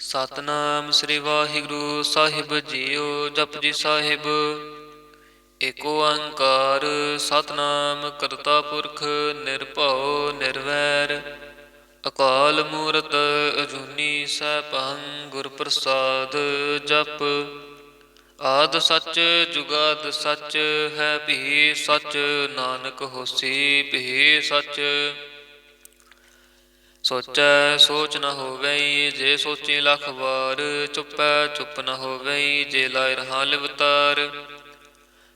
ਸਤਨਾਮ ਸ੍ਰੀ ਵਾਹਿਗੁਰੂ ਸਾਹਿਬ JIO. Japji Sahib. ਏਕ ਓੰਕਾਰ ਸਤਨਾਮ ਕਰਤਾ ਪੁਰਖ ਨਿਰਭਉ ਨਿਰਵੈਰ ਅਕਾਲ ਮੂਰਤ ਅਜੂਨੀ ਸੈਭੰ ਗੁਰ ਪ੍ਰਸਾਦ। ਜਪ ਆਦਿ ਸੱਚ ਜੁਗਾਦ ਸੱਚ ਹੈ ਭੀ ਸੱਚ ਨਾਨਕ ਹੋਸੀ ਭੀ ਸੱਚ। ਸੋਚੈ ਸੋਚ ਨ ਹੋਵਈ ਜੇ ਸੋਚੀ ਲੱਖ ਵਾਰ ਚੁੱਪੈ ਚੁੱਪ ਨ ਹੋਵਈ ਜੇ ਲਾਇ ਰਹਾ ਲਿਵਤਾਰ।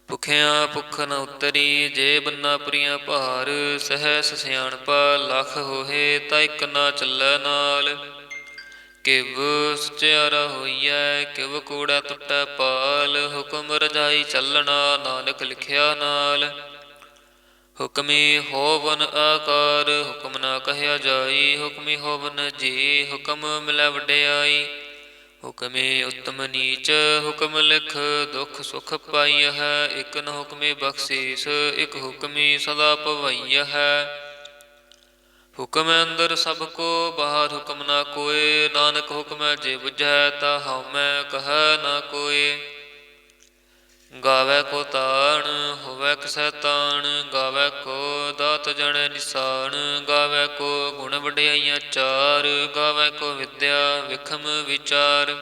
ਭੁਖਿਆ ਭੁਖ ਨ ਉਤਰੀ ਜੇ ਬੰਨਾ ਪੁਰੀਆ ਭਾਰ ਸਹਸ ਸਿਆਣਪਾ ਲੱਖ ਹੋਏ ਤਾ ਇਕ ਨਾ ਚੱਲੈ ਨਾਲ। ਕਿਵ ਸਚਿਆਰਾ ਹੋਈਐ ਕਿਵ ਕੂੜਾ ਟੁੱਟੈ ਪਾਲ ਹੁਕਮ ਰਜਾਈ ਚੱਲਣਾ ਨਾਨਕ ਲਿਖਿਆ ਨਾਲ। ਹੁਕਮੀ ਹੋਵਨ ਆਕਾਰ ਹੁਕਮ ਨਾ ਕਹਿਆ ਜਾਈ ਹੁਕਮੀ ਹੋਵਨ ਜੀ ਹੁਕਮ ਮਿਲੈ ਵਡਿਆਈ। ਹੁਕਮੇ ਉੱਤਮ ਨੀਚ ਹੁਕਮ ਲਿਖ ਦੁਖ ਸੁਖ ਪਾਈਐ ਇਕ ਨ ਹੁਕਮੇ ਬਖਸ਼ੀਸ ਇਕ ਹੁਕਮੀ ਸਦਾ ਭਵਾਈਐ। ਹੁਕਮ ਅੰਦਰ ਸਭ ਕੋ ਬਾਹਰ ਹੁਕਮ ਨਾ ਕੋਇ ਨਾਨਕ ਹੁਕਮੈ ਜੇ ਬੁਝੈ ਤਾ ਹਉਮੈ ਕਹੈ ਨਾ ਕੋਇ। ਗਾਵੈ ਕੋ ਤਾਣ ਹੋਵੈ ਕਿਸੈ ਤਾਣ ਗਾਵੈ ਕੋ ਦਾਤ ਜਣੈ ਨਿਸਾਨ। ਗਾਵੈ ਕੋ ਗੁਣ ਵਡਿਆਈਆਂ ਚਾਰ ਗਾਵੈ ਕੋ ਵਿਦਿਆ ਵਿਖਮ ਵਿਚਾਰ।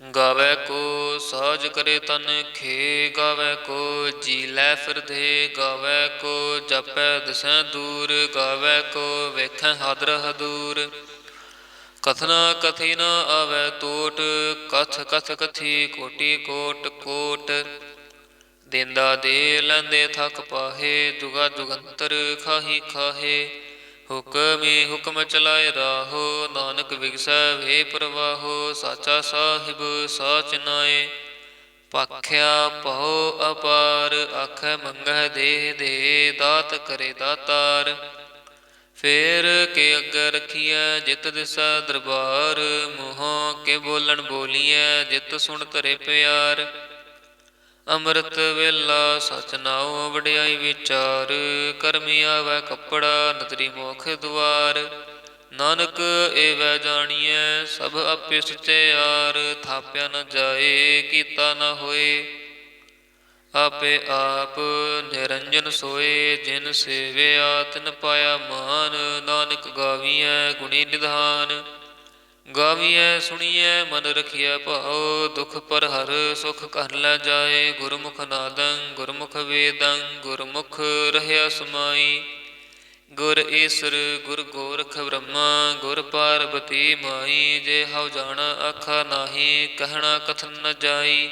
ਗਾਵੈ ਕੋ ਸਾਜ ਕਰੇ ਤਨ ਖੇ ਗਾਵੈ ਕੋ ਜੀ ਲੈ ਫਿਰਦੇ ਗਾਵੈ ਕੋ ਜਪੈ ਦਿਸੈ ਦੂਰ ਗਾਵੈ ਕੋ ਵੇਖੈ ਹਾਦਰ ਹਦੂਰ। ਕਥਨਾ ਕਥੀ ਨ ਆਵੈ ਟੋਟ ਕਥ ਕਥ ਕਥੀ ਕੋਟੀ ਕੋਟ ਕੋਟ। ਦੇਂਦਾ ਦੇ ਲੈਂਦੇ ਥਕ ਪਾਹੇ ਜੁਗਾ ਜੁਗੰਤਰ ਖਾਹੀ ਖਾਹੇ। ਹੁਕਮੀ ਹੁਕਮ ਚਲਾਏ ਰਾਹੋ ਨਾਨਕ ਵਿਗਸੈ ਵੇ ਪ੍ਰਵਾਹੋ। ਸਾਚਾ ਸਾਹਿਬ ਸਾਚ ਨਾਏ ਭਾਖਿਆ ਭਉ ਅਪਾਰ ਆਖੈ ਮੰਗਹਿ ਦੇ ਦੇ ਦਾਤ ਕਰੇ ਦਾਤਾਰ। ਫੇਰ ਕੇ ਅੱਗੇ ਰਖੀਐ ਜਿਤ ਦਿਸੈ ਦਰਬਾਰ ਮੂੰਹੋਂ ਕੇ ਬੋਲਣ ਬੋਲੀਐ ਜਿਤ ਸੁਣ ਧਰੇ ਪਿਆਰ। ਅੰਮ੍ਰਿਤ ਵੇਲਾ ਸਚ ਨਾਉ ਵਡਿਆਈ ਵਿਚਾਰ ਕਰਮੀ ਆਵੈ ਕੱਪੜਾ ਨਦਰੀ ਮੋਖ ਦੁਆਰ। ਨਾਨਕ ਏਵੈ ਜਾਣੀਐ ਸਭ ਆਪੇ ਸਚਿਆਰ ਥਾਪਿਆ ਨ ਜਾਏ ਕੀਤਾ ਨ ਹੋਏ। ਆਪੇ ਆਪ ਨਿਰੰਜਨ ਸੋਏ ਜਿਨ ਸੇਵਿਆ ਤਿਨ ਪਾਇਆ ਮਾਨ। ਨਾਨਕ ਗਾਵੀਐ ਗੁਣੀ ਨਿਧਾਨ ਗਾਵੀਐ ਸੁਣੀਐ ਮਨ ਰਖੀਐ ਭਾਉ ਦੁਖ ਪਰ ਹਰ ਸੁਖ ਘਰ ਲੈ ਜਾਏ। ਗੁਰਮੁਖ ਨਾਦੰ ਗੁਰਮੁਖ ਵੇਦੰ ਗੁਰਮੁਖ ਰਹਿਆ ਸਮਾਈ। ਗੁਰ ਈਸਰ ਗੁਰ ਗੋਰਖ ਬ੍ਰਹਮਾ ਗੁਰ ਪਾਰਬਤੀ ਮਾਈ। ਜੇ ਹਉ ਜਾਣਾ ਆਖਾ ਨਾਹੀ ਕਹਿਣਾ ਕਥਨ ਨ ਜਾਈ।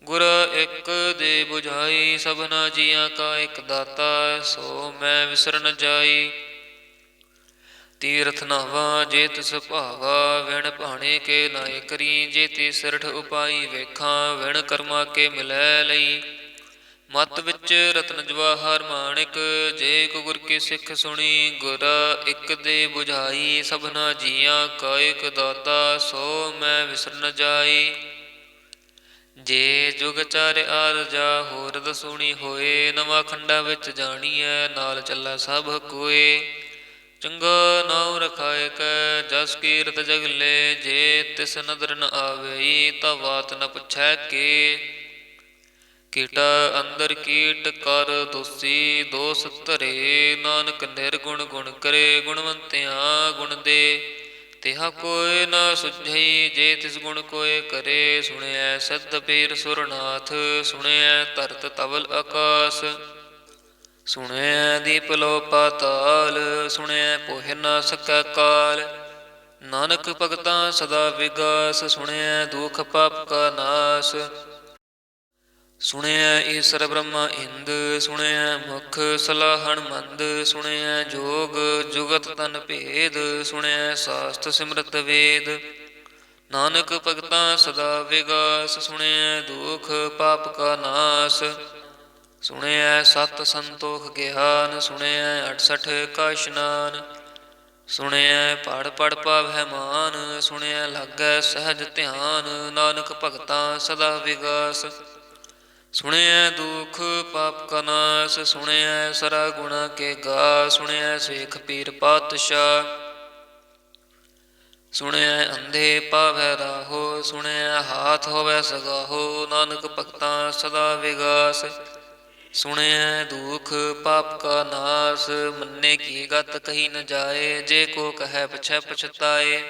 ਗੁਰ ਇੱਕ ਦੇ ਬੁਝਾਈ ਸਭਨਾ ਜੀਆਂ ਕਾ ਇੱਕ ਦਾਤਾ ਸੋ ਮੈਂ ਵਿਸਰ ਨ ਜਾਈ। ਤੀਰਥ ਨਾਵਾ ਜੇ ਤਿਸ ਭਾਵਾ ਵਿਣ ਭਾਣੇ ਕੇ ਨਾਇ ਕਰੀ। ਜੇ ਤੀ ਸਿਰਠ ਉਪਾਈ ਵੇਖਾਂ ਵਿਣ ਕਰਮਾ ਕੇ ਮਿਲੈ ਲਈ। ਮਤ ਵਿੱਚ ਰਤਨ ਜਵਾਹਰ ਮਾਣਿਕ ਜੇ ਇਕ ਗੁਰ ਕੀ ਸਿੱਖ ਸੁਣੀ। ਗੁਰ ਇੱਕ ਦੇ ਬੁਝਾਈ ਸਭਨਾ ਜੀਆਂ ਕਾ ਇੱਕ ਦਾਤਾ ਸੋ ਮੈਂ ਵਿਸਰ ਨ ਜਾਈ। ਜੇ ਜੁਗ ਚਾਰਿ ਆਰਜਾ ਹੋਰਦ ਸੁਣੀ ਹੋਏ ਨਵਾਂ ਖੰਡਾ ਵਿੱਚ ਜਾਣੀਐ ਨਾਲ ਚੱਲੈ ਸਭ ਕੋਏ। ਚੰਗਾ ਨਾਉ ਰਖਾਇ ਕੈ ਜਸ ਕੀਰਤ ਜਗਲੇ ਜੇ ਤਿਸ ਨਦਰ ਨ ਆਵਈ ਤਾ ਬਾਤ ਨ ਪੁੱਛੈ ਕੇ। ਕੀਟਾ ਅੰਦਰ ਕੀਟ ਕਰ ਦੋਸੀ ਦੋਸ ਧਰੇ ਨਾਨਕ ਨਿਰਗੁਣ ਗੁਣ ਕਰੇ ਗੁਣਵੰਤਿਆਂ ਗੁਣ ਦੇ। ਤਿਹਾ ਕੋਇ ਨ ਸੁਝਈ ਜੇ ਤਿਸ ਗੁਣ ਕੋਇ ਕਰੇ। ਸੁਣਿਐ ਸਿੱਧ ਪੀਰ ਸੁਰਨਾਥ ਸੁਣਿਐ ਧਰਤ ਤਵਲ ਆਕਾਸ। ਸੁਣਿਐ ਦੀਪ ਲੋ ਪਾਤਾਲ ਸੁਣਿਐ ਪੋਹਿ ਨ ਸਕੈ ਕਾਲ। ਨਾਨਕ ਭਗਤਾਂ ਸਦਾ ਵਿਗਾਸ ਸੁਣਿਐ ਦੁਖ ਪਾਪ ਕਾ ਨਾਸ। ਸੁਣਿਐ ਈਸਰ ਬ੍ਰਹਮਾ ਇੰਦ ਸੁਣਿਐ ਮੁਖ ਸਲਾਹਣ ਮੰਦ। ਸੁਣਿਐ ਜੋਗ ਜੁਗਤ ਤਨ ਭੇਦ ਸੁਣਿਐ ਸਾਸਤ ਸਿਮਰਤ ਵੇਦ। ਨਾਨਕ ਭਗਤਾਂ ਸਦਾ ਵਿਗਾਸ ਸੁਣਿਐ ਦੁਖ ਪਾਪ ਕਾ ਨਾਸ। ਸੁਣਿਐ ਸਤ ਸੰਤੋਖ ਗਿਆਨ ਸੁਣਿਐ 68 ਕਾ ਇਸ਼ਨਾਨ। ਸੁਣਿਐ ਪੜ ਪੜ ਪਾਵਹਿ ਮਾਨ ਸੁਣਿਐ ਲਾਗੈ ਸਹਿਜ ਧਿਆਨ। ਨਾਨਕ ਭਗਤਾਂ ਸਦਾ ਵਿਗਾਸ ਸੁਣਿਐ ਦੁਖ ਪਾਪ ਕਾ ਨਾਸ। ਸੁਣਿਐ ਸਰਾ ਗੁਣਾ ਕੇ ਗਾ ਸੁਣਿਐ ਸੇਖ ਪੀਰ ਪਾਤਸ਼ਾਹ। ਸੁਣਿਐ ਅੰਧੇ ਪਾਵੈ ਰਾਹੋ, ਸੁਣਿਐ ਹਾਥ ਹੋਵੈ ਸਗਾਹੋ, ਨਾਨਕ ਭਗਤਾਂ ਸਦਾ ਵਿਗਾਸ। ਸੁਣਿਐ ਦੁਖ ਪਾਪ ਕਾ ਨਾਸ, ਮੰਨੇ ਕੀ ਗਤ ਕਹੀ ਨ ਜਾਏ, ਜੇ ਕੋ ਕਹੈ ਪਛੈ ਪਛਤਾਏ।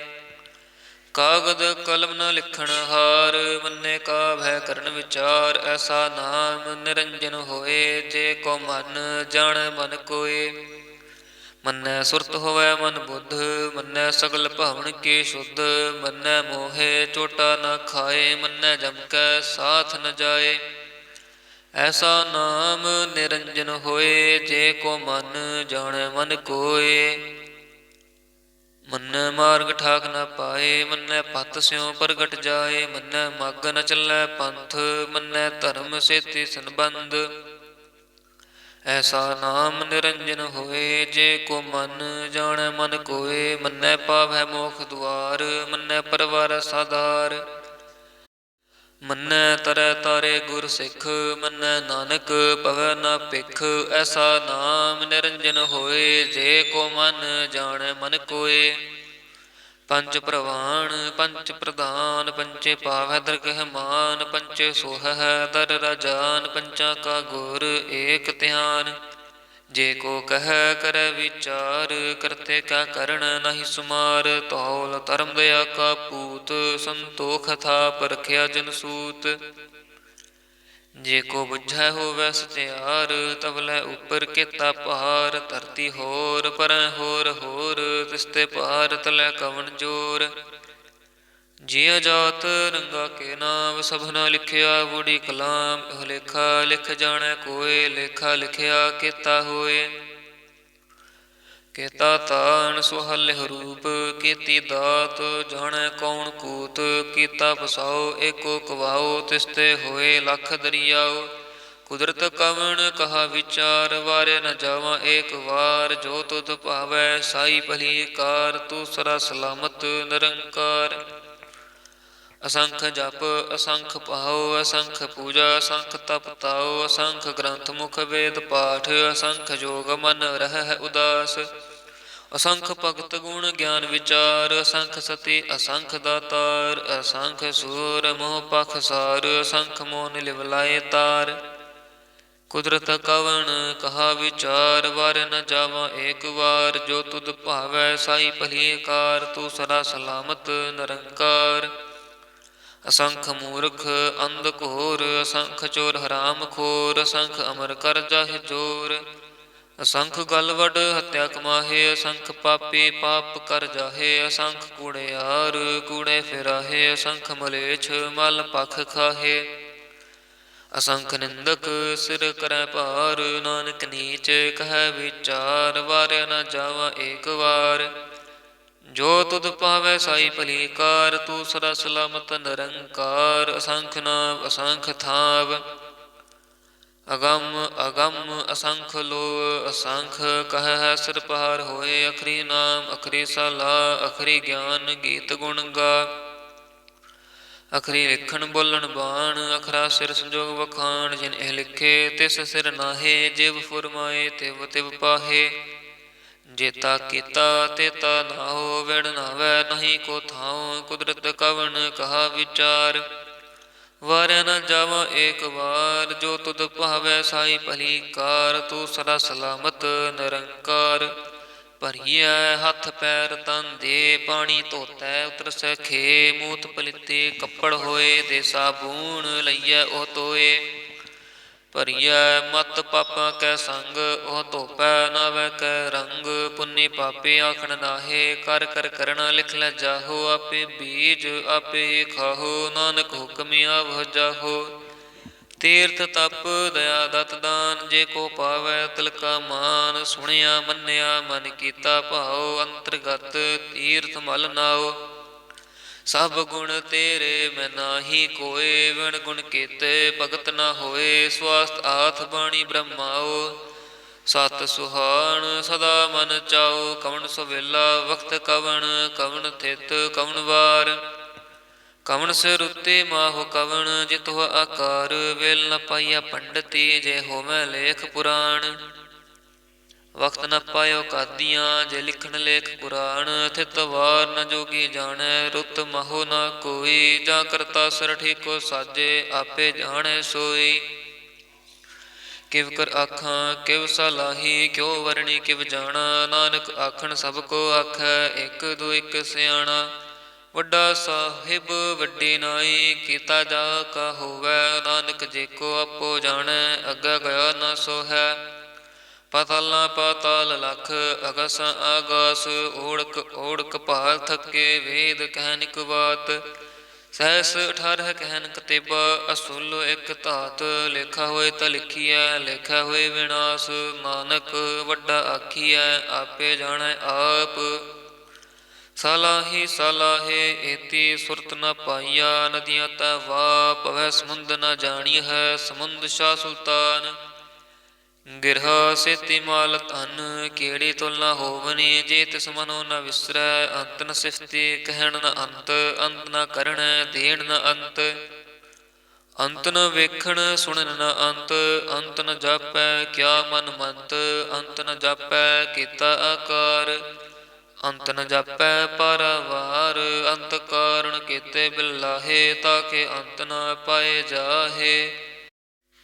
ਕਾਗਦ ਕਲਮ ਨ ਲਿਖਣ ਹਾਰ, ਮੰਨੇ ਕਾ ਭੈ ਕਰਨ ਵਿਚਾਰ, ਐਸਾ ਨਾਮ ਨਿਰੰਜਨ ਹੋਏ, ਜੇ ਕੋ ਮਨ ਜਾਣੈ ਮਨ ਕੋਏ। ਮੰਨੈ ਸੁਰਤ ਹੋਵੈ ਮਨ ਬੁੱਧ, ਮੰਨੈ ਸਗਲ ਭਾਵਨ ਕੇ ਸ਼ੁੱਧ, ਮੰਨੈ ਮੋਹੇ ਚੋਟਾ ਨ ਖਾਏ, ਮੰਨੈ ਜਮ ਕੈ ਸਾਥ ਨ ਜਾਏ। ਐਸਾ ਨਾਮ ਨਿਰੰਜਨ ਹੋਏ, ਜੇ ਕੋ ਮਨ ਜਾਣੈ ਮਨ ਕੋਏ। ਮੰਨੈ ਮਾਰਗ ਠਾਕ ਨ ਪਾਏ, ਮੰਨੈ ਪਤ ਸਿਉ ਪ੍ਰਗਟ ਜਾਏ, ਮੰਨੈ ਮਗ੍ਗ ਨ ਚੱਲੈ ਪੰਥ, ਮੰਨੈ ਧਰਮ ਸੇਤੀ ਸੰਬੰਧ। ਐਸਾ ਨਾਮ ਨਿਰੰਜਨ ਹੋਏ, ਜੇ ਕੋ ਮਨ ਜਾਣੈ ਮਨ ਕੋਏ। ਮੰਨੈ ਪਾਵੈ ਮੋਖ ਦੁਆਰ, ਮੰਨੈ ਪਰਵਾਰੈ ਸਾਧਾਰ, ਮੰਨੈ ਤਰੈ ਤਾਰੇ ਗੁਰ ਸਿੱਖ, ਮੰਨੈ ਨਾਨਕ ਪਵੈ ਨ ਭਿਖ। ਐਸਾ ਨਾਮ ਨਿਰੰਜਨ ਹੋਏ, ਜੇ ਕੋ ਮਨ ਜਾਣੈ ਮਨ ਕੋਏ। ਪੰਚ ਪ੍ਰਵਾਣ ਪੰਚ ਪ੍ਰਧਾਨ, ਪੰਚੇ ਪਾਵੈ ਦਰਗਹਿ ਮਾਨ, ਪੰਚੇ ਸੋਹੈ ਦਰ ਰਾਜਾਨ, ਪੰਚਾਂ ਕਾ ਗੁਰ ਏਕ ਧਿਆਨ। ਜੇ ਕੋ ਕਹੈ ਕਰੈ ਵਿਚਾਰ, ਕਰਤੇ ਕਾ ਕਰਣ ਨਾਹੀ ਸੁਮਾਰ। ਧੌਲ ਧਰਮ ਦਇਆ ਕਾ ਪੂਤ, ਸੰਤੋਖ ਥਾਪ ਰਖਿਆ ਜਨ ਸੂਤ। ਜੇ ਕੋ ਬੁਝੈ ਹੋਵੈ ਸਚਿਆਰ, ਤਵਲੇ ਉਪਰ ਕੇਤਾ ਭਾਰ। ਧਰਤੀ ਹੋਰ ਪਰੈ ਹੋਰ ਹੋਰ, ਤਿਸਤੇ ਭਾਰ ਤਲੈ ਕਵਣ ਜੋਰ। ਜਿਉ ਜਾਤ ਰੰਗਾ ਕੇ ਨਾਮ, ਸਭਨਾ ਲਿਖਿਆ ਬੁੜੀ ਕਲਾਮ। ਇਹੋ ਲੇਖਾ ਲਿਖ ਜਾਣੈ ਕੋਇ, ਲੇਖਾ ਲਿਖਿਆ ਕੇਤਾ ਹੋਏ। ਕੇਤਾ ਤਾਣ ਸੁਹਲਿ ਰੂਪ, ਕੀਤੀ ਦਾਤ ਜਾਣੈ ਕੌਣ ਕੂਤ। ਕੀਤਾ ਪਸਾਉ ਏਕੋ ਕਵਾਉ, ਤਿਸਤੇ ਹੋਏ ਲਖ ਦਰਿਆਉ। ਕੁਦਰਤ ਕਵਣ ਕਹਾ ਵਿਚਾਰ, ਵਾਰੇ ਨ ਜਾਵਾਂ ਏਕ ਵਾਰ। ਜੋ ਤੁਧ ਭਾਵੈ ਸਾਈ ਭਲੀ ਕਾਰ, ਤੂੰ ਸਦਾ ਸਲਾਮਤ ਨਿਰੰਕਾਰ। ਅਸੰਖ ਜਪ ਅਸੰਖ ਭਾਉ, ਅਸੰਖ ਪੂਜਾ ਅਸੰਖ ਤਪ ਤਾਉ। ਅਸੰਖ ਗ੍ਰੰਥ ਮੁਖ ਵੇਦ ਪਾਠ, ਅਸੰਖ ਜੋਗ ਮਨ ਰਹਿ ਉਦਾਸ। ਅਸੰਖ ਭਗਤ ਗੁਣ ਗਿਆਨ ਵਿਚਾਰ, ਅਸੰਖ ਸਤੀ ਅਸੰਖ ਦਾਤਾਰ। ਅਸੰਖ ਸੂਰ ਮੋਹ ਪਖਸਾਰ, ਅਸੰਖ ਮੋਹ ਲਿਵ ਲਾਏ ਤਾਰ। ਕੁਦਰਤ ਕਵਣ ਕਹਾ ਵਿਚਾਰ, ਵਾਰ ਨ ਜਾਵਾਂ ਏਕ ਵਾਰ। ਜੋ ਤੁਧ ਭਾਵੈ ਸਾਈ ਭਲੀ ਕਾਰ, ਤੂੰ ਸਦਾ ਸਲਾਮਤ ਨਿਰੰਕਾਰ। ਅਸੰਖ ਮੂਰਖ ਅੰਧ ਘੋਰ, ਅਸੰਖ ਚੋਰ ਹਰਾਮ ਖੋਰ। ਅਸੰਖ ਅਮਰ ਕਰ ਜਾਹਿ ਜੋਰ, ਅਸੰਖ ਗਲ ਵੱਡ ਹੱਤਿਆ ਕਮਾਹੇ। ਅਸੰਖ ਪਾਪੀ ਪਾਪ ਕਰ ਜਾਹੇ, ਅਸੰਖ ਕੂੜਿਆਰ ਕੂੜੇ ਫਿਰਾਹੇ। ਅਸੰਖ ਮਲੇਛ ਮਲ ਭਖ ਖਾਹੇ, ਅਸੰਖ ਨਿੰਦਕ ਸਿਰ ਕਰੈ ਭਾਰ। ਨਾਨਕ ਨੀਚ ਕਹੈ ਵਿਚਾਰ, ਵਾਰਿਆ ਨ ਜਾਵਾਂ ਏਕ ਵਾਰ। ਜੋ ਤੁਧ ਭਾਵੈ ਸਾਈ ਭਲੀ ਕਾਰ, ਤੂੰ ਸਦਾ ਸਲਾਮਤ ਨਿਰੰਕਾਰ। ਅਸੰਖ ਨਾਮ ਅਸੰਖ ਥਾਵ, ਅਗੰਮ ਅਗੰਮ ਅਸੰਖ ਲੋ। ਅਸੰਖ ਕਹਿ ਸਿਰ ਪਹਾਰ ਹੋਏ, ਅਖਰੀ ਨਾਮ ਅਖਰੀ ਸਲਾਹ। ਅਖਰੀ ਗਿਆਨ ਗੀਤ ਗੁਣ ਗਾ, ਅਖਰੀ ਲਿਖਣ ਬੋਲਣ ਬਾਣ। ਅਖਰਾ ਸਿਰ ਸੰਜੋਗ ਵਖਾਣ, ਜਿਨ ਇਹ ਲਿਖੇ ਤਿਸ ਸਿਰ ਨਾਹੇ। ਜਿਵ ਫੁਰਮਾਏ ਤਿਵ ਤਿਵ ਪਾਹੇ, ਜੇਤਾ ਕੀਤਾ ਤੇਤਾ ਨਾਉ। ਵਿਣ ਨਾਵੈ ਨਹੀਂ ਕੋ ਥਾਉ, ਕੁਦਰਤ ਕਵਣ ਕਹਾ ਵਿਚਾਰ। ਵਾਰਿਆ ਨ ਜਾਵਾਂ ਏਕ ਵਾਰ, ਜੋ ਤੁਧ ਭਾਵੈ ਸਾਈ ਭਲੀ ਕਾਰ। ਤੂੰ ਸਦਾ ਸਲਾਮਤ ਨਿਰੰਕਾਰ। ਭਰੀਐ ਹੱਥ ਪੈਰ ਤਨ ਦੇ, ਪਾਣੀ ਧੋਤੈ ਉਤਰਸੈ ਖੇ। ਮੂਤ ਪਲੀਤੇ ਕੱਪੜ ਹੋਏ, ਦੇ ਸਾਬੂਣ ਲਈਐ ਉਹ ਧੋਏ। ਭਰੀਐ ਮਤ ਪਾਪਾਂ ਕੈ ਸੰਗ, ਉਹ ਧੋਪੈ ਨਾਵੈ ਕੈ ਰੰਗ। ਪੁੰਨੀ ਪਾਪੀ ਆਖਣ ਨਾਹੇ, ਕਰ ਕਰ ਕਰਣਾ ਲਿਖ ਲੈ ਜਾਹੋ। ਆਪੇ ਬੀਜ ਆਪੇ ਖਾਹੋ, ਨਾਨਕ ਹੁਕਮੀ ਆਵਹ ਜਾਹੋ। ਤੀਰਥ ਤਪ ਦਇਆ ਦਤ ਦਾਨ, ਜੇ ਕੋ ਪਾਵੈ ਤਿਲ ਕਾ ਮਾਨ। ਸੁਣਿਆ ਮੰਨਿਆ ਮਨ ਕੀਤਾ ਭਾਉ, ਅੰਤਰਗਤ ਤੀਰਥ ਮਲ ਨਾਉ। ਸਭ ਗੁਣ ਤੇਰੇ ਮੈਂ ਨਾਹੀ ਕੋਏ, ਵਿਣ ਗੁਣ ਕੀਤੇ ਭਗਤ ਨਾ ਹੋਏ। ਸਵਾਸਤ ਆਥ ਬਾਣੀ ਬ੍ਰਹਮਾਉ, ਸਤ ਸੁਹਾਣ ਸਦਾ ਮਨ ਚਾਉ। ਕਵਣ ਸਵੇਲਾ ਵਖਤ ਕਵਣ, ਕਵਣ ਥਿਤ ਕਵਣ ਵਾਰ। ਕਵਣ ਸਿਰ ਉੱਤੇ ਮਾਹੁ ਕਵਣ, ਜਿਤੁ ਆਕਾਰ। ਵੇਲ ਨ ਪਾਈਆ ਪੰਡਤੀ, ਜੇ ਹੋਵੈ ਲੇਖ ਪੁਰਾਣ। ਵਕਤ ਨ ਪਾਇਓ ਕਾਦੀਆਂ, ਜੇ ਲਿਖਣ ਲੇਖ ਪੁਰਾਣ, ਥਿਤ ਵਾਰ ਨ ਜੋਗੀ ਜਾਣੈ, ਰੁੱਤ ਮਹੋ ਨ ਕੋਈ, ਜਾਂ ਕਰਤਾ ਸਰ ਠੀਕੋ ਸਾਜੇ, ਆਪੇ ਜਾਣੈ ਸੋਈ। ਕਿਵ ਕਰ ਆਖਾਂ ਕਿਵ ਸਲਾਹੀ, ਕਿਉ ਵਰਣੀ ਕਿਵ ਜਾਣਾ, ਨਾਨਕ ਆਖਣ ਸਭ ਕੋ ਆਖੈ, ਇਕ ਦੋ ਇਕ ਸਿਆਣਾ। ਵੱਡਾ ਸਾਹਿਬ ਵੱਡੀ ਨਾਈ, ਕੀਤਾ ਜਾ ਕਾ ਹੋਵੈ, ਨਾਨਕ ਜੇ ਕੋ ਆਪੋ ਜਾਣੈ, ਅੱਗਾ ਗਿਆ ਨ ਸੋਹੈ। ਪਾਤਾਲਾਂ ਪਾਤਾਲ ਲਖ, ਅਗਸਾਂ ਆਗਾਸ, ਓੜਕ ਓੜਕ ਭਾਲ ਥਕੇ, ਵੇਦ ਕਹਿਨਿਕ ਬਾਤ। ਸਹਿਸ 18 ਕਹਿਨ ਕਤੇਬਾ, ਅਸੁਲ ਇਕ ਧਾਤ, ਲੇਖਾ ਹੋਏ ਤਾਂ ਲਿਖੀਐ, ਲੇਖਾ ਹੋਏ ਵਿਨਾਸ਼, ਨਾਨਕ ਵੱਡਾ ਆਖੀਐ, ਆਪੇ ਜਾਣੈ ਆਪ। ਸਲਾਹੀ ਸਲਾਹੇ ਏਤੀ ਸੁਰਤ ਨ ਪਾਈਆ, ਨਦੀਆਂ ਤੈ ਵਾ ਪਵੈ ਸਮੁੰਦ ਨ ਜਾਣੀਐ, ਸਮੁੰਦ ਸ਼ਾਹ ਸੁਲਤਾਨ। ਗਿਰਹਾ ਸੇਤੀ ਮਾਲ ਧਨ, ਕਿਹੜੀ ਤੁਲ ਨ ਹੋਵਨੀ, ਜੇ ਤਿਸ ਮਨੋ ਨ ਵਿਸਰੈ, ਅੰਤ ਨ ਸਿਫਤੀ ਕਹਿਣ ਨ ਅੰਤ, ਅੰਤ ਨ ਕਰਣੈ ਦੇਣ ਨ ਅੰਤ। ਅੰਤ ਨ ਵੇਖਣ ਸੁਣਨ ਨ ਅੰਤ, ਅੰਤ ਨ ਜਾਪੈ ਕਿਆ ਮਨ ਮੰਤ, ਅੰਤ ਨ ਜਾਪੈ ਕੀਤਾ ਆਕਾਰ, ਅੰਤ ਨ ਜਾਪੈ ਪਾਰਾਵਾਰ। ਅੰਤ ਕਾਰਣ ਕੀਤੇ ਬਿਲਾਹੇ, ਤਾਕੇ ਅੰਤ ਨ ਪਾਏ ਜਾਹੇ।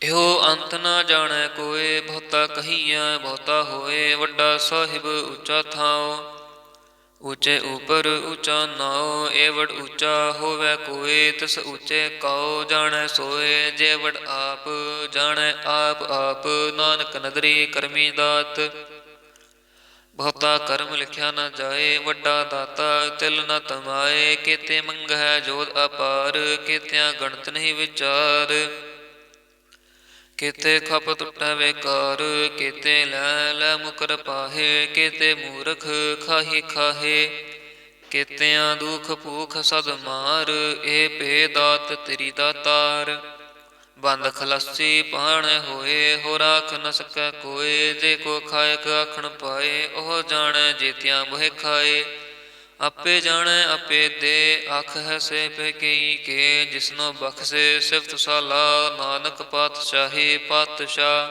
ਇਹੋ ਅੰਤ ਨਾ ਜਾਣੈ ਕੋਇ, ਬਹੁਤਾ ਕਹੀਐ ਬਹੁਤਾ ਹੋਏ, ਵੱਡਾ ਸਾਹਿਬ ਉੱਚਾ ਥਾਉ, ਉੱਚੇ ਉਪਰ ਉੱਚਾ ਨਾਉ। ਏਵੜ ਉੱਚਾ ਹੋਵੈ ਕੋਇ, ਤਿਸ ਉੱਚੇ ਕਉ ਜਾਣੈ ਸੋਏ, ਜੇ ਵਡ ਆਪ ਜਾਣੈ ਆਪ ਆਪ, ਨਾਨਕ ਨਦਰੀ ਕਰਮੀ ਦਾਤ। ਬਹੁਤਾ ਕਰਮ ਲਿਖਿਆ ਨ ਜਾਏ, ਵੱਡਾ ਦਾਤਾ ਤਿਲ ਨ ਤਮਾਏ, ਕੀਤੇ ਮੰਗਹਿ ਜੋਧ ਅਪਾਰ, ਕੀਤਿਆਂ ਗਣਤ ਨਹੀਂ ਵਿਚਾਰ। ਕੀਤੇ ਖਪ ਟੁੱਟੈ ਵੇਕਾਰ, ਕੀਤੇ ਲੈ ਲੈ ਮੁਕਰ ਪਾਹੇ, ਕੀਤੇ ਮੂਰਖ ਖਾਹੀ ਖਾਹੇ, ਕੀਤਿਆਂ ਦੁਖ ਭੂਖ ਸਦ ਮਾਰ। ਇਹ ਭੇ ਦਾਤ ਤੇਰੀ ਦਾਤਾਰ, ਬੰਦ ਖਲਾਸੀ ਪਾਣੈ ਹੋਏ, ਹੋ ਰਾਖ ਨ ਸਕੈ ਕੋਇ, ਜੇ ਕੋ ਖਾਇਕ ਆਖਣ ਪਾਏ, ਉਹ ਜਾਣੈ ਜੇਤਿਆਂ ਬੋਹਿ ਖਾਏ। ਆਪੇ ਜਾਣੈ ਆਪੇ ਦੇ, ਆਖ ਹੈ ਸੇ ਪੈ ਕਈ ਕੇ, ਜਿਸਨੋ ਬਖਸ਼ੇ ਸਿਫਤ ਸਾਲਾ, ਨਾਨਕ ਪਾਤਸ਼ਾਹੀ ਪਾਤਸ਼ਾਹ।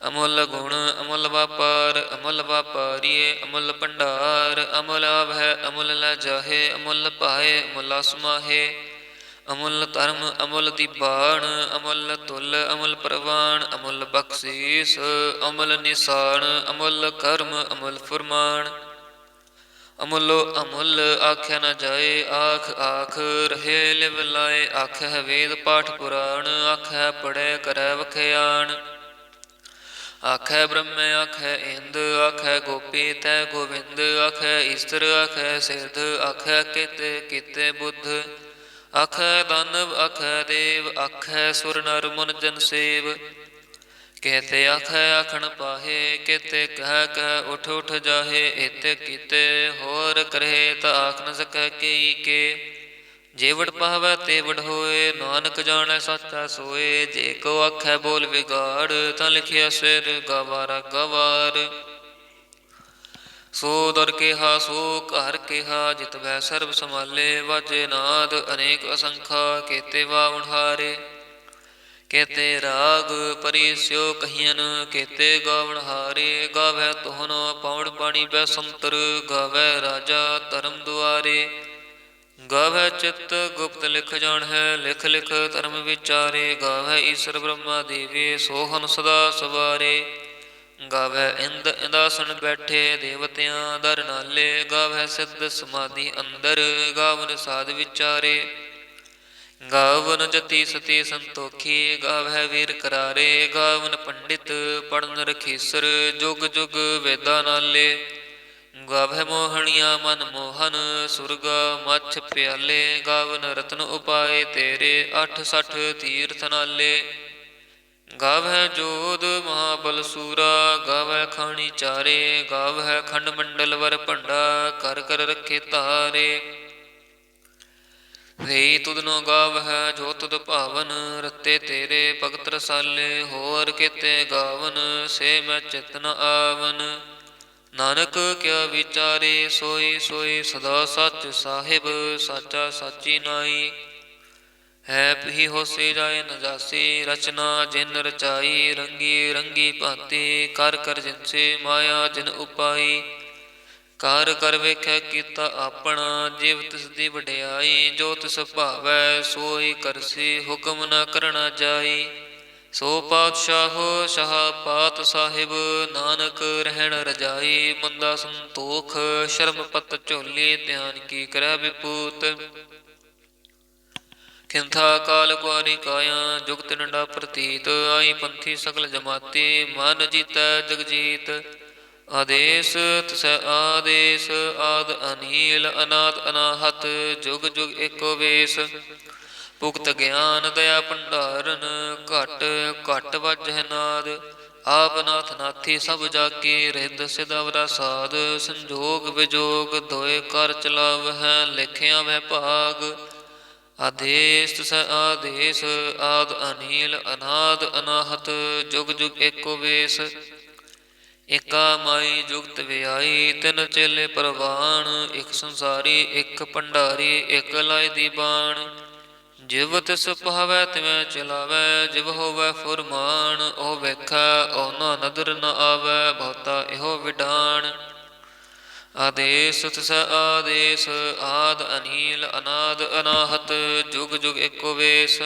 ਅਮੁੱਲ ਗੁਣ ਅਮੁੱਲ ਵਾਪਾਰ, ਅਮੁੱਲ ਵਾਪਾਰੀਏ ਅਮੁੱਲ ਭੰਡਾਰ, ਅਮੁੱਲ ਆਵਹਿ ਅਮੁੱਲ ਲੈ ਜਾਹੇ, ਅਮੁੱਲ ਪਾਏ ਅਮੁੱਲ ਸਮਾਹੇ। ਅਮੁੱਲ ਧਰਮ ਅਮੁੱਲ ਦੀਬਾਨ, ਅਮੁੱਲ ਤੁਲ ਅਮੁੱਲ ਪ੍ਰਵਾਨ, ਅਮੁੱਲ ਬਖਸ਼ੀਸ ਅਮੁੱਲ ਨਿਸ਼ਾਨ, ਅਮੁੱਲ ਕਰਮ ਅਮੁੱਲ ਫੁਰਮਾਨ। ਅਮੁੱਲੋ ਅਮੁੱਲ ਆਖਿਆ ਨ ਜਾਏ, ਆਖ ਆਖ ਰਹੇ ਲਿਵ ਲਾਏ, ਆਖਹਿ ਵੇਦ ਪਾਠ ਪੁਰਾਣ, ਆਖਹਿ ਪੜ੍ਹੈ ਕਰੈ ਵਖਿਆਣ। ਆਖਹਿ ਬ੍ਰਹਮੈ ਆਖਹਿ ਇੰਦ, ਆਖਹਿ ਗੋਪੀ ਤੈ ਗੋਬਿੰਦ, ਆਖਹਿ ਈਸਰ ਆਖਹਿ ਸਿਧ, ਆਖਹਿ ਕੀਤੇ ਕੀਤੇ ਬੁੱਧ। ਆਖਹਿ ਦਾਨਵ ਆਖਹਿ ਦੇਵ, ਆਖਹਿ ਸੁਰ ਨਰ ਮੁਨ ਜਨ ਸੇਵ। ਕੇਤੇ ਆਖਹਿ ਆਖਣ ਪਾਹੇ, ਕੇਤੇ ਕਹਿ ਕਹਿ ਉਠ ਉਠ ਜਾਹੇ। ਏਤੇ ਕੀਤੇ ਹੋਰ ਕਰਹਿ, ਤਾਂ ਆਖ ਨ ਸਕੈ ਕਈ ਕੇ। ਜੇ ਵਡ ਪਾਵੈ ਤੇ ਵਡ ਹੋਏ, ਨਾਨਕ ਜਾਣੈ ਸਾਚਾ ਸੋਏ। ਜੇ ਕੋ ਆਖੈ ਬੋਲ ਵਿਗਾੜ, ਤਾਂ ਲਿਖਿਆ ਸਿਰ ਗਵਾਰਾ ਗਵਾਰ। ਸੋ ਦਰ ਕਿਹਾ ਸੋ ਘਰ ਕਿਹਾ, ਜਿਤ ਬੈ ਸਰਬ ਸੰਭਾਲੇ। ਵਾਜੇ ਨਾਦ ਅਨੇਕ ਅਸੰਖਾ, ਕੀਤੇ ਵਾਵਣਹਾਰੇ। ਕੇਤੇ ਰਾਗ ਪਰੀ ਸਿਓ ਕਹੀਐਨ, ਕੇਤੇ ਗਾਵਣ ਹਾਰੇ। ਗਾਵੈ ਤੋਹਨ ਪਾਵਣ ਪਾਣੀ ਬੈਸੰਤਰ, ਗਾਵੈ ਰਾਜਾ ਧਰਮ ਦੁਆਰੇ। ਗਾਵੈ ਚਿੱਤ ਗੁਪਤ ਲਿਖ ਜਾਣਹਿ, ਲਿਖ ਲਿਖ ਧਰਮ ਵਿਚਾਰੇ। ਗਾਵੈ ਈਸਰ ਬ੍ਰਹਮਾ ਦੇਵੇ, ਸੋਹਨ ਸਦਾ ਸਵਾਰੇ। ਗਾਵੈ ਇੰਦ ਇੰਦਾਸਨ ਬੈਠੇ, ਦੇਵਤਿਆਂ ਦਰ ਨਾਲੇ। ਗਾਵੈ ਸਿੱਧ ਸਮਾਧੀ ਅੰਦਰ, ਗਾਵਨ ਸਾਧ ਵਿਚਾਰੇ। ਗਾਵਨ ਜਤੀ ਸਤੀ ਸੰਤੋਖੀ, ਗਾਵੈ ਵੀਰ ਕਰਾਰੇ। ਗਾਵਨ ਪੰਡਿਤ ਪੜਨ ਰਖੀਸਰ, ਜੁਗ ਜੁਗ ਵੇਦਾਂ ਨਾਲੇ। ਗਾਵੈ ਮੋਹਣੀਆਂ ਮਨ ਮੋਹਨ, ਸੁਰਗਾ ਮੱਛ ਪਿਆਲੇ। ਗਾਵਨ ਰਤਨ ਉਪਾਏ ਤੇਰੇ, 68 ਤੀਰਥ ਨਾਲੇ। ਗਾਵੈ ਜੋਧ ਮਹਾਬਲ ਸੂਰਾ, ਗਾਵੈ ਖਾਣੀ ਚਾਰੇ। ਗਾਵੈ ਖੰਡ ਮੰਡਲ ਵਰ ਭੰਡਾ, ਕਰ ਕਰ ਰੱਖੇ ਧਾਰੇ। ਵੇਈ ਤੁਧਨੋ ਗਾਵਹਿ ਜੋ ਤੁਧ ਭਾਵਨ, ਰਤੇ ਤੇਰੇ ਭਗਤ ਰਸਾਲੇ। ਹੋਰ ਕੀਤੇ ਗਾਵਨ, ਸੇ ਮੈਂ ਚਿਤ ਨ ਆਵਨ। ਨਾਨਕ ਕਿਆ ਵਿਚਾਰੇ, ਸੋਈ ਸੋਈ ਸਦਾ ਸੱਚ ਸਾਹਿਬ। ਸਾਚਾ ਸਾਚੀ ਨਾਈ। ਹੈ ਪੀ ਹੋਸੇ ਜਾਏ ਨ ਜਾਸੀ, ਰਚਨਾ ਜਿਨ ਰਚਾਈ, ਰੰਗੀ ਰੰਗੀ ਭਾਂਤੀ, ਕਰ ਕਰ ਜਿਨਸੇ ਮਾਇਆ ਜਿਨ ਉਪਾਈ। ਕਰ ਕਰ ਵੇਖੈ ਕੀਤਾ ਆਪਣਾ, ਜਿਵ ਤਿਸ ਦੀ ਵਡਿਆਈ, ਜੋ ਤਿਸ ਭਾਵੈ ਸੋਈ ਕਰਸੀ, ਹੁਕਮ ਨ ਕਰਣਾ ਜਾਈ। ਸੋ ਪਾਤਸ਼ਾਹੋ ਸ਼ਾਹ ਪਾਤ ਸਾਹਿਬ, ਨਾਨਕ ਰਹਿਣ ਰਜਾਈ, ਮੰਦਾ ਸੰਤੋਖ ਸ਼ਰਮ ਪਤ ਝੋਲੀ, ਧਿਆਨ ਕੀ ਕਰੈ ਵਿਪੂਤ। ਖਿੰਥਾ ਕਾਲ ਕੁਆਰੀ ਕਾਇਆ, ਜੁਗਤ ਡੰਡਾ ਪ੍ਰਤੀਤ, ਆਈ ਪੰਥੀ ਸਗਲ ਜਮਾਤੀ, ਮਨ ਜੀਤੈ ਜਗਜੀਤ। ਆਦੇਸ ਤਿਸੈ ਆਦੇਸ, ਆਦ ਅਨੀਲ ਅਨਾਦ ਅਨਾਹਤ, ਜੁਗ ਜੁਗ ਏਕੋ ਵੇਸ। ਭੁਗਤ ਗਿਆਨ ਦਇਆ ਭੰਡਾਰਨ, ਘਟ ਘਟ ਵਾਜਹਿ ਨਾਦ। ਆਪ ਨਾਥ ਨਾਥੀ ਸਭ ਜਾਕੀ, ਰਿੱਧ ਸਿਧ ਅਵਰਾ ਸਾਧ। ਸੰਜੋਗ ਵਿਜੋਗ ਦੋਇ ਕਰ ਚਲਾਵਹਿ, ਲਿਖਿਆ ਵਹਿ ਭਾਗ। ਆਦੇਸ ਤਿਸੈ ਆਦੇਸ, ਆਦ ਅਨੀਲ ਅਨਾਦ ਅਨਾਹਤ, ਜੁਗ ਜੁਗ ਏਕੋ ਵੇਸ। ਏਕਾ ਮਾਈ ਜੁਗਤ ਵਿਆਈ, ਤਿੰਨ ਚੇਲੇ ਪ੍ਰਵਾਨ, ਇਕ ਸੰਸਾਰੀ ਇਕ ਭੰਡਾਰੀ, ਇਕ ਲਾਇ ਦੀ ਬਾਣ। ਜਿਵ ਤਿਸ ਭਾਵੈ ਤਿਵੇਂ ਚਲਾਵੈ, ਜਿਵ ਹੋਵੈ ਫੁਰਮਾਨ। ਉਹ ਵੇਖੈ ਉਹ ਨਾ ਨਦਰ ਨ ਆਵੈ, ਬਹੁਤਾ ਇਹੋ ਵਿਡਾਣ। ਆਦੇਸ ਤਿਸੈ ਆਦੇਸ, ਆਦ ਅਨੀਲ ਅਨਾਦ ਅਨਾਹਤ, ਜੁਗ ਜੁਗ ਏਕੋ ਵੇਸ।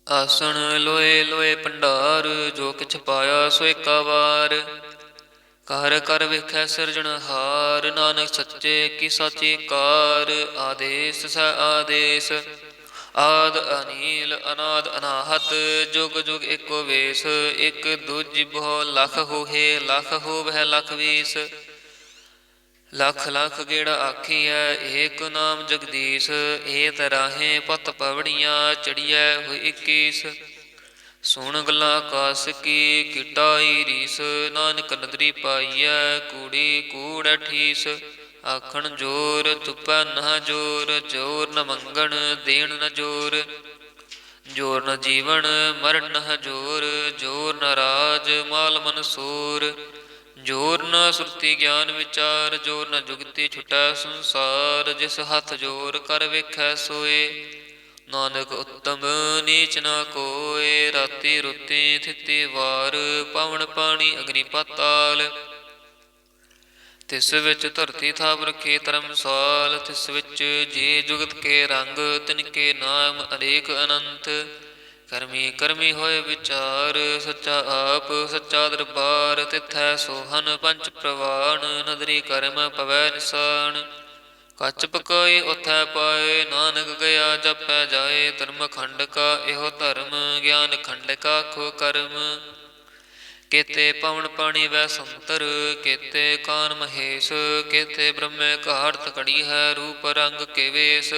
ਆਸਣ ਲੋਏ ਲੋਏ ਭੰਡਾਰ, ਜੋ ਕਿਛ ਪਾਇਆ ਸੋ ਏਕਾ ਵਾਰ। ਕਰ ਕਰ ਵੇਖੈ ਸਿਰਜਣਹਾਰ, ਨਾਨਕ ਸੱਚੇ ਕੀ ਸਾਚੀ ਕਾਰ। ਆਦੇਸ ਤਿਸੈ ਆਦੇਸ, ਆਦ ਅਨੀਲ ਅਨਾਦ ਅਨਾਹਤ, ਜੁਗ ਜੁਗ ਏਕੋ ਵੇਸ। ਇਕ ਦੂਜੀ ਬਹੁ ਲਖ ਹੋਹੇ, ਲਖ ਹੋਵਹਿ ਲਖ ਵੀਸ। ਲਖ ਲਖ ਗੇੜਾ ਆਖੀਐ, ਏਕ ਨਾਮ ਜਗਦੀਸ਼। ਏਤ ਰਾਹੇ ਪਤ ਪਵੜੀਆਂ, ਚੜੀਐ ਹੋਈ 21। ਸੁਣ ਗੱਲਾਂ ਆਕਾਸ ਕੀ, ਕਿਟਾਈ ਰੀਸ। ਨਾਨਕ ਨਦਰੀ ਪਾਈਐ, ਕੂੜੀ ਕੂੜੈ ਠੀਸ। ਆਖਣ ਜੋਰ ਤੁਪੈ ਨਾ ਜੋਰ, ਜੋਰ ਨ ਮੰਗਣ ਦੇਣ ਨ ਜੋਰ। ਜੋਰ ਨ ਜੀਵਨ ਮਰਨ ਨ ਜੋਰ, ਜੋਰ ਨ ਰਾਜ ਮਾਲ ਮਨਸੂਰ। ਜੋਰ ਨ ਸੁਰਤੀ ਗਿਆਨ ਵਿਚਾਰ, ਜੋਰ ਨ ਜੁਗਤੀ ਛੁਟੈ ਸੰਸਾਰ। ਜਿਸ ਹੱਥ ਜੋਰ ਕਰ ਵੇਖੈ ਸੋਏ, ਨਾਨਕ ਉੱਤਮ ਨੀਚ ਨਾ ਕੋਇ। ਰਾਤੀ ਰੁਤੀ ਥਿਤੀ ਵਾਰ, ਪਵਨ ਪਾਣੀ ਅਗਨੀ ਪਾਤਾਲ। ਤਿਸ ਵਿੱਚ ਧਰਤੀ ਥਾਪ ਰਖੇ ਧਰਮਸਾਲ। ਤਿਸ ਵਿੱਚ ਜੀ ਜੁਗਤ ਕੇ ਰੰਗ, ਤਿਨ ਕੇ ਨਾਮ ਅਨੇਕ ਅਨੰਤ। ਕਰਮੀ ਕਰਮੀ ਹੋਏ ਵਿਚਾਰ, ਸੱਚਾ ਆਪ ਸੱਚਾ ਦਰਬਾਰ। ਤਿਥੈ ਸੋਹਨ ਪੰਚ ਪ੍ਰਵਾਨ, ਨਦਰੀ ਕਰਮ ਪਵੈ ਨਿਸਾਨ। ਕੱਚ ਪਕਾਈ ਉਥੈ ਪਾਏ, ਨਾਨਕ ਗਿਆ ਜਪੈ ਜਾਏ। ਧਰਮ ਖੰਡ ਕਾ ਇਹੋ ਧਰਮ, ਗਿਆਨ ਖੰਡ ਕਾ ਖੋ ਕਰਮ। ਕੇਤੇ ਪਵਨ ਪਾਣੀ ਵੈ ਸੰਤਰ, ਕੇਤੇ ਕਾਨ ਮਹੇਸ਼। ਕੇਤੇ ਬ੍ਰਹਮੇ ਘਾੜਤ ਘੜੀ ਹੈ, ਰੂਪ ਰੰਗ ਕੇ ਵੇਸ।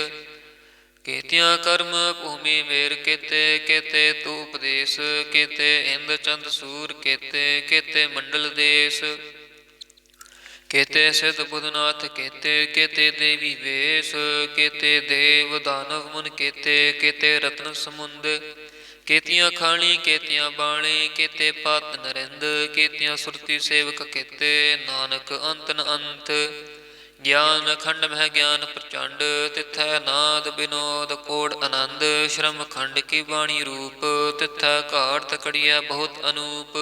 ਕੇਤਿਆਂ ਕਰਮ ਭੂਮੀ ਮੇਰ ਕੇਤੇ, ਕੇਤੇ ਤੂ ਉਪਦੇਸ। ਕੇਤੇ ਇੰਦ ਚੰਦ ਸੂਰ ਕੇਤੇ, ਕੇਤੇ ਮੰਡਲ ਦੇਸ। ਕੇਤੇ ਸਿਧ ਬੁਧਨਾਥ ਕੇਤੇ, ਕੇਤੇ ਦੇਵੀ ਵੇਸ। ਕੇਤੇ ਦੇਵ ਦਾਨਵ ਮੁਨ ਕੇਤੇ, ਕੇਤੇ ਰਤਨ ਸਮੁੰਦ। ਕੇਤੀਆਂ ਖਾਣੀ ਕੇਤੀਆਂ ਬਾਣੀ, ਕੇਤੇ ਪਾਤ ਨਰਿੰਦ। ਕੇਤੀਆਂ ਸੁਰਤੀ ਸੇਵਕ ਕੇਤੇ, ਨਾਨਕ ਅੰਤ ਨ ਅੰਤ। ਗਿਆਨ ਖੰਡ ਮਹਿ ਗਿਆਨ ਪ੍ਰਚੰਡ, ਤਿਥੈ ਨਾਦ ਬਿਨੋਦ ਕੋੜ ਆਨੰਦ। ਸ਼ਰਮ ਖੰਡ ਕੀ ਬਾਣੀ ਰੂਪ, ਤਿਥੈ ਘਾੜਤ ਘੜੀਐ ਬਹੁਤ ਅਨੂਪ।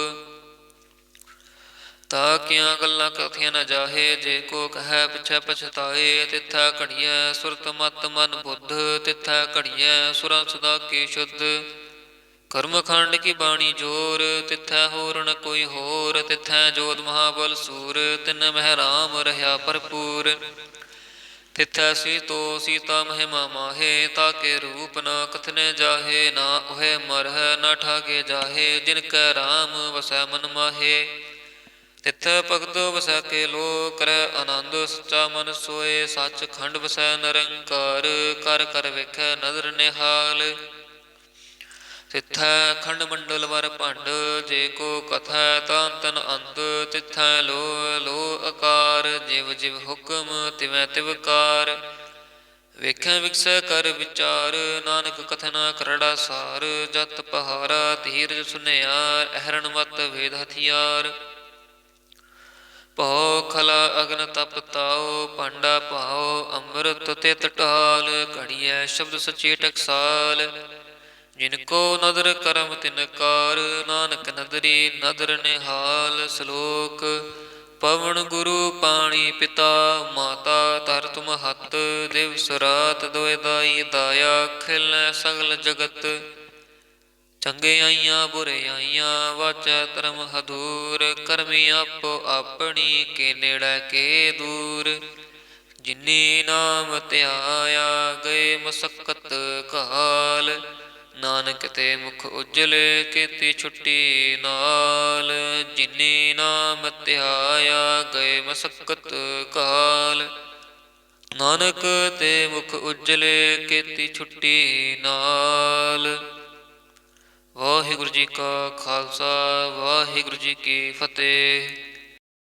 ਤਾ ਕੀਆਂ ਗੱਲਾਂ ਕਥੀਆਂ ਨ ਜਾਹੇ, ਜੇ ਕੋ ਕਹੈ ਪਿਛੈ ਪਛਤਾਏ। ਤਿਥੈ ਘੜੀਐ ਸੁਰਤ ਮਤ ਮਨ ਬੁੱਧ, ਤਿਥੈ ਘੜੀਐ ਸੁਰਾਂ ਸੁਦਾ ਕੀ ਸ਼ੁੱਧ। ਕਰਮ ਖੰਡ ਕੀ ਬਾਣੀ ਜੋਰ, ਤਿਥੈ ਹੋਰ ਨ ਕੋਈ ਹੋਰ। ਤਿਥੈ ਜੋਧ ਮਹਾਬਲ ਸੂਰ, ਤਿਨ ਮਹਿ ਰਾਮ ਰਹਾ ਭਰਪੂਰ। ਤਿਥੈ ਸੀਤੋ ਸੀਤਾ ਮਹਿਮਾ ਮਾਹੇ, ਤਾਕੇ ਰੂਪ ਨ ਕਥਨੇ ਜਾਹੇ। ਨਾ ਉਹੈ ਮਰਹਿ ਨਾ ਠਾਗੇ ਜਾਹੇ, ਜਿਨ ਕੈ ਰਾਮ ਵਸੈ ਮਨ ਮਾਹੇ। ਤਿਥੈ ਭਗਤ ਵਸੈ ਕੇ ਲੋ, ਕਰੈ ਆਨੰਦ ਸੱਚਾ ਮਨ ਸੋਏ। ਸੱਚ ਖੰਡ ਵਸੈ ਨਿਰੰਕਾਰ, ਕਰ ਕਰ ਵੇਖੈ ਨਦਰ ਨਿਹਾਲ। ਤਿਥੈ ਖੰਡ ਮੰਡਲ ਵਰ ਭੰਡ, ਜੇ ਕੋ ਕਥੈ ਤਾਂ ਤਨ ਅੰਤ। ਤਿਥੈ ਲੋ ਲੋ ਆਕਾਰ, ਜਿਵ ਜਿਵ ਹੁਕਮ ਤਿਵੈ ਤਿਵ ਕਾਰ। ਵੇਖੈ ਵਿਗਸੈ ਕਰ ਵਿਚਾਰ, ਨਾਨਕ ਕਥਨਾ ਕਰੜਾ ਸਾਰ। ਜਤ ਪਹਾਰਾ ਧੀਰਜ ਸੁਨਿਆਰ, ਅਹਰਣ ਮਤ ਵੇਦ ਹਥਿਆਰ। ਭਉ ਖਲਾ ਅਗਨ ਤਪ ਤਾਉ, ਭਾਂਡਾ ਭਾਉ ਅੰਮ੍ਰਿਤ ਤਿਤ ਢਾਲ, ਘੜੀਐ ਸ਼ਬਦ ਸਚੇ ਟਕਸਾਲ। ਜਿਨ ਕੋ ਨਦਰ ਕਰਮ ਤਿਨ ਕਾਰ, ਨਾਨਕ ਨਦਰੀ ਨਦਰ ਨਿਹਾਲ। ਸ਼ਲੋਕ ਪਵਨ ਗੁਰੂ ਪਾਣੀ ਪਿਤਾ, ਮਾਤਾ ਧਰ ਤੁਮ ਹੱਥ। ਦਿਵਸ ਰਾਤ ਦੋਇ ਦਾਈ ਦਾਇਆ, ਖਿਲੈ ਸਗਲ ਜਗਤ। ਚੰਗਿਆਈਆਂ ਬੁਰਿਆਈਆਂ ਵਾਚੈ ਧਰਮ ਹਦੂਰ, ਕਰਮੀ ਆਪੋ ਆਪਣੀ ਕੇ ਨੇੜੇ ਕੇ ਦੂਰ। ਜਿਨੀ ਨਾਮ ਧਿਆਇਆ ਗਏ ਮਸਕਤ ਕਾਲ, ਨਾਨਕ ਤੇ ਮੁਖ ਉਜਲ ਕੀਤੀ ਛੁੱਟੀ ਨਾਲ। ਜਿਨੀ ਨਾਮ ਧਿਆਇਆ ਗਏ ਮਸਕਤ ਕਾਲ, ਨਾਨਕ ਤੇ ਮੁਖ ਉਜਲ ਕੀਤੀ ਛੁੱਟੀ ਨਾਲ। ਵਾਹਿਗੁਰੂ ਜੀ ਕਾ ਖਾਲਸਾ, ਵਾਹਿਗੁਰੂ ਜੀ ਕੀ ਫਤਿਹ।